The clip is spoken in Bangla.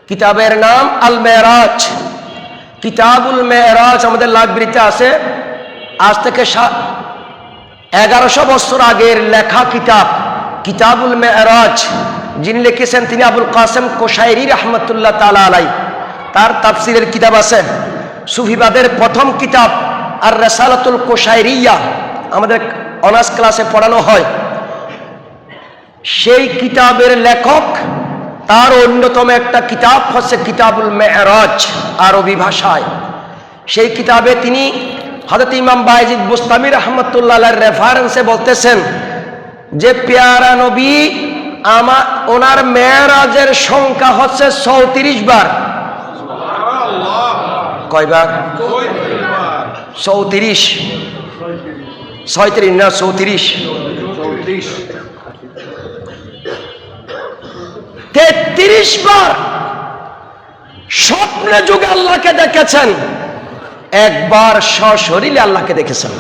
কিতাবের নাম আল মেরাজ। কিতাবুল মেরাজ আমাদের লাইব্রেরিতে আছে। আজ থেকে 1100 বছর আগের লেখা কিতাব কিতাবুল মেরাজ। যিনি লিখেছেন তিনি আবুল কাসেম কোশাইরি রহমতুল্লাহ তাআলা আলাইহি। তার তাফসিরের কিতাব আছে। সুফিবাদের প্রথম কিতাব আর রিসালাতুল কোশাইরিয়া আমাদের অনার্স ক্লাসে পড়ানো হয়। সেই কিতাবের লেখক, তার অন্যতম একটা কিতাব হচ্ছে কিতাবুল মেরাজ আরবি ভাষায়। সেই কিতাবে তিনি হযরত ইমাম বায়জিদ বুস্তামি রাহমাতুল্লাহ আলাইহির রেফারেন্সে বলতেছেন যে পেয়ারা নবী ওনার মেরাজের সংখ্যা হচ্ছে 34 বার। কয়বার? 34, 36 না 34, 33 বার স্বপ্নে যুগে আল্লাহকে দেখেছেন, একবার সশরীরে আল্লাহকে দেখেছেন।